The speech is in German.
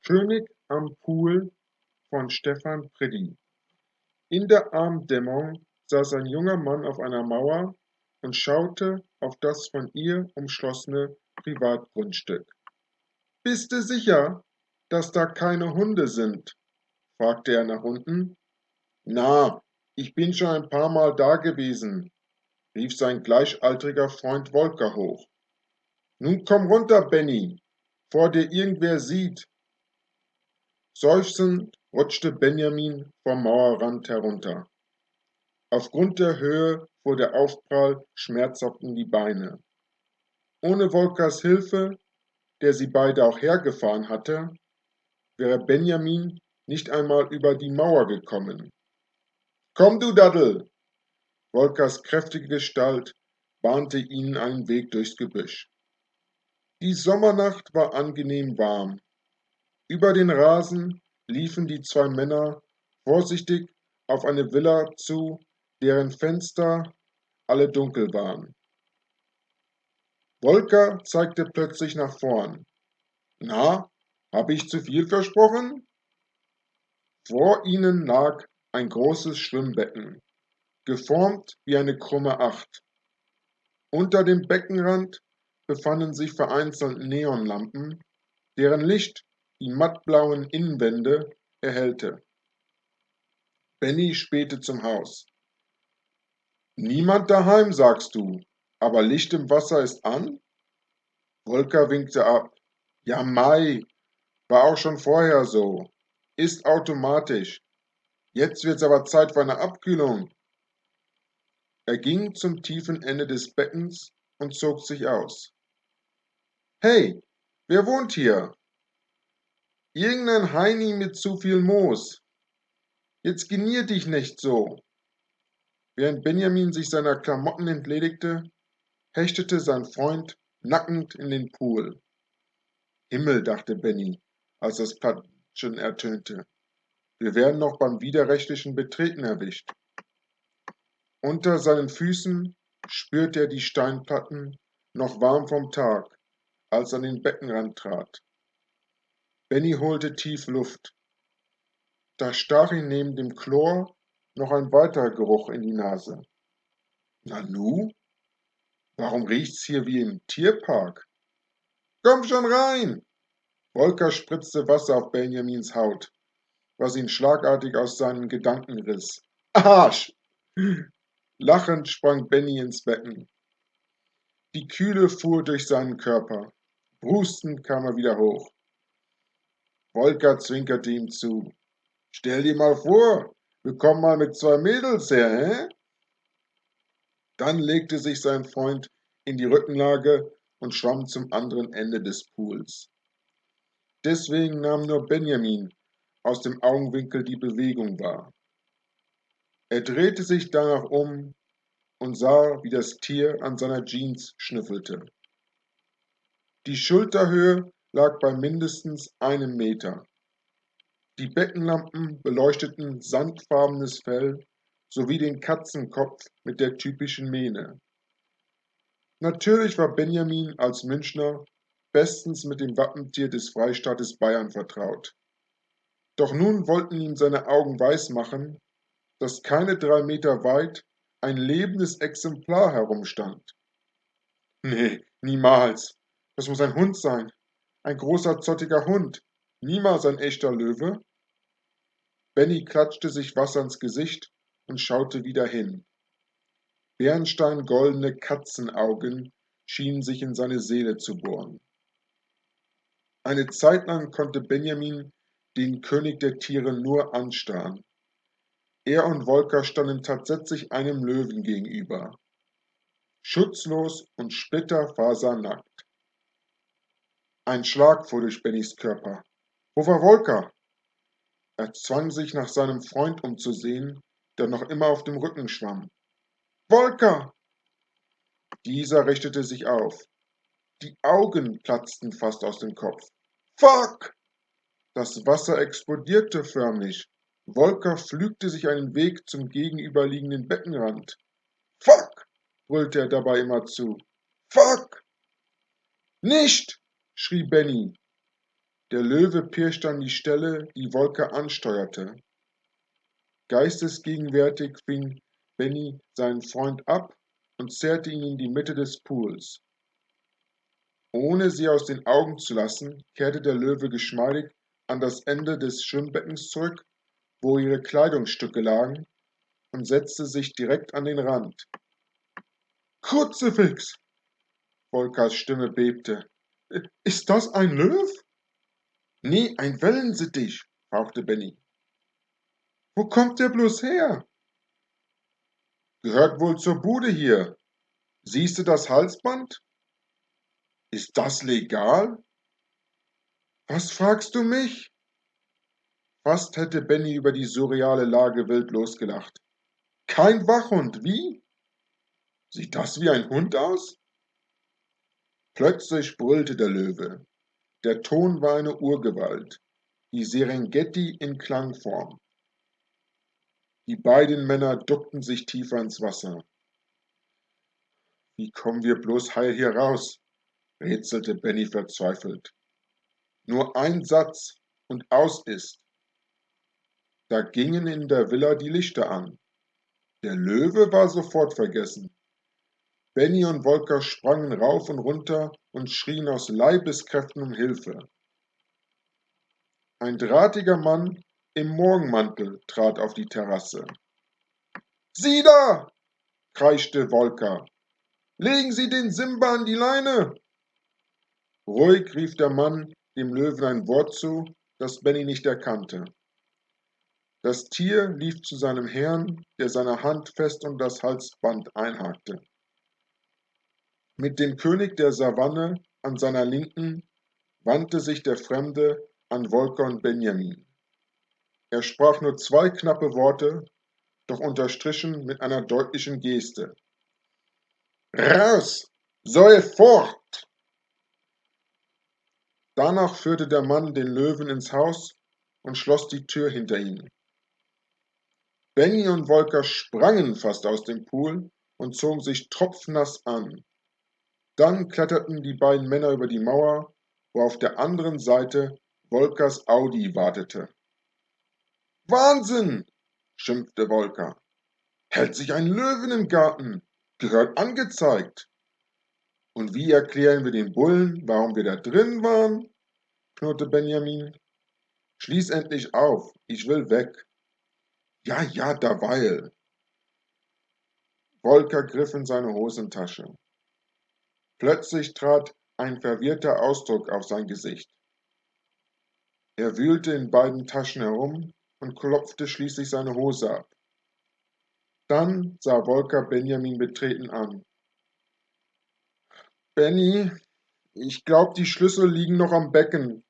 König am Pool von Stefan Friddy. In der Abenddämmerung saß ein junger Mann auf einer Mauer und schaute auf das von ihr umschlossene Privatgrundstück. »Bist du sicher, dass da keine Hunde sind?« fragte er nach unten. »Na, ich bin schon ein paar Mal da gewesen«, rief sein gleichaltriger Freund Volker hoch. »Nun komm runter, Benny, vor dir irgendwer sieht.« Seufzend rutschte Benjamin vom Mauerrand herunter. Aufgrund der Höhe fuhr der Aufprall schmerzhaft in die Beine. Ohne Volkers Hilfe, der sie beide auch hergefahren hatte, wäre Benjamin nicht einmal über die Mauer gekommen. »Komm, du Daddel!« Volkers kräftige Gestalt bahnte ihnen einen Weg durchs Gebüsch. Die Sommernacht war angenehm warm. Über den Rasen liefen die zwei Männer vorsichtig auf eine Villa zu, deren Fenster alle dunkel waren. Volker zeigte plötzlich nach vorn. »Na, habe ich zu viel versprochen?« Vor ihnen lag ein großes Schwimmbecken, geformt wie eine krumme Acht. Unter dem Beckenrand befanden sich vereinzelt Neonlampen, deren Licht die mattblauen Innenwände erhellte. Benny spähte zum Haus. »Niemand daheim, sagst du, aber Licht im Wasser ist an?« Volker winkte ab. »Ja, Mai, war auch schon vorher so. Ist automatisch. Jetzt wird's aber Zeit für eine Abkühlung.« Er ging zum tiefen Ende des Beckens und zog sich aus. »Hey, wer wohnt hier?« »Irgendein Heini mit zu viel Moos. Jetzt genier dich nicht so.« Während Benjamin sich seiner Klamotten entledigte, hechtete sein Freund nackend in den Pool. »Himmel«, dachte Benny, als das Platschen ertönte. »Wir werden noch beim widerrechtlichen Betreten erwischt.« Unter seinen Füßen spürte er die Steinplatten, noch warm vom Tag, als er an den Beckenrand trat. Benny holte tief Luft. Da stach ihm neben dem Chlor noch ein weiterer Geruch in die Nase. »Nanu? Warum riecht's hier wie im Tierpark?« »Komm schon rein!« Volker spritzte Wasser auf Benjamins Haut, was ihn schlagartig aus seinen Gedanken riss. »Arsch!« Lachend sprang Benny ins Becken. Die Kühle fuhr durch seinen Körper. Prustend kam er wieder hoch. Volker zwinkerte ihm zu. »Stell dir mal vor, wir kommen mal mit zwei Mädels her, hä?« Dann legte sich sein Freund in die Rückenlage und schwamm zum anderen Ende des Pools. Deswegen nahm nur Benjamin aus dem Augenwinkel die Bewegung wahr. Er drehte sich danach um und sah, wie das Tier an seiner Jeans schnüffelte. Die Schulterhöhe lag bei mindestens 1 Meter. Die Beckenlampen beleuchteten sandfarbenes Fell sowie den Katzenkopf mit der typischen Mähne. Natürlich war Benjamin als Münchner bestens mit dem Wappentier des Freistaates Bayern vertraut. Doch nun wollten ihm seine Augen weismachen, dass keine 3 Meter weit ein lebendes Exemplar herumstand. »Nee, niemals. Das muss ein Hund sein. Ein großer, zottiger Hund. Niemals ein echter Löwe.« Benny klatschte sich Wasser ins Gesicht und schaute wieder hin. Bernsteingoldene Katzenaugen schienen sich in seine Seele zu bohren. Eine Zeit lang konnte Benjamin den König der Tiere nur anstarren. Er und Volker standen tatsächlich einem Löwen gegenüber. Schutzlos und splitterfasernackt. Ein Schlag fuhr durch Bennys Körper. Wo war Volker? Er zwang sich, nach seinem Freund umzusehen, der noch immer auf dem Rücken schwamm. »Volker!« Dieser richtete sich auf. Die Augen platzten fast aus dem Kopf. »Fuck!« Das Wasser explodierte förmlich. Volker pflügte sich einen Weg zum gegenüberliegenden Beckenrand. »Fuck!« brüllte er dabei immerzu. »Fuck!« »Nicht!« schrie Benny. Der Löwe pirschte an die Stelle, die Volker ansteuerte. Geistesgegenwärtig fing Benny seinen Freund ab und zerrte ihn in die Mitte des Pools. Ohne sie aus den Augen zu lassen, kehrte der Löwe geschmeidig an das Ende des Schwimmbeckens zurück, wo ihre Kleidungsstücke lagen, und setzte sich direkt an den Rand. Kruzifix! Volkers Stimme bebte. Ist das ein Löw? Nee, ein Wellensittich, fauchte Benny. Wo kommt der bloß her? Gehört wohl zur Bude hier. Siehst du das Halsband? Ist das legal? Was fragst du mich? Fast hätte Benny über die surreale Lage wild losgelacht. Kein Wachhund, wie? Sieht das wie ein Hund aus? Plötzlich brüllte der Löwe. Der Ton war eine Urgewalt, die Serengeti in Klangform. Die beiden Männer duckten sich tiefer ins Wasser. Wie kommen wir bloß heil hier raus? Rätselte Benny verzweifelt. Nur ein Satz und aus ist. Da gingen in der Villa die Lichter an. Der Löwe war sofort vergessen. Benny und Volker sprangen rauf und runter und schrien aus Leibeskräften um Hilfe. Ein drahtiger Mann im Morgenmantel trat auf die Terrasse. »Sieh da!« kreischte Volker. »Legen Sie den Simba an die Leine!« Ruhig rief der Mann dem Löwen ein Wort zu, das Benny nicht erkannte. Das Tier lief zu seinem Herrn, der seine Hand fest um das Halsband einhakte. Mit dem König der Savanne an seiner Linken wandte sich der Fremde an Volker und Benjamin. Er sprach nur 2 knappe Worte, doch unterstrichen mit einer deutlichen Geste. »Raus! Soll fort!« Danach führte der Mann den Löwen ins Haus und schloss die Tür hinter ihm. Benny und Volker sprangen fast aus dem Pool und zogen sich tropfnass an. Dann kletterten die beiden Männer über die Mauer, wo auf der anderen Seite Volkers Audi wartete. »Wahnsinn!« schimpfte Volker. »Hält sich ein Löwen im Garten! Gehört angezeigt!« »Und wie erklären wir den Bullen, warum wir da drin waren?« knurrte Benjamin. »Schließ endlich auf, ich will weg.« »Ja, derweil.« Volker griff in seine Hosentasche. Plötzlich trat ein verwirrter Ausdruck auf sein Gesicht. Er wühlte in beiden Taschen herum und klopfte schließlich seine Hose ab. Dann sah Volker Benjamin betreten an. »Benny, ich glaub, die Schlüssel liegen noch am Becken«,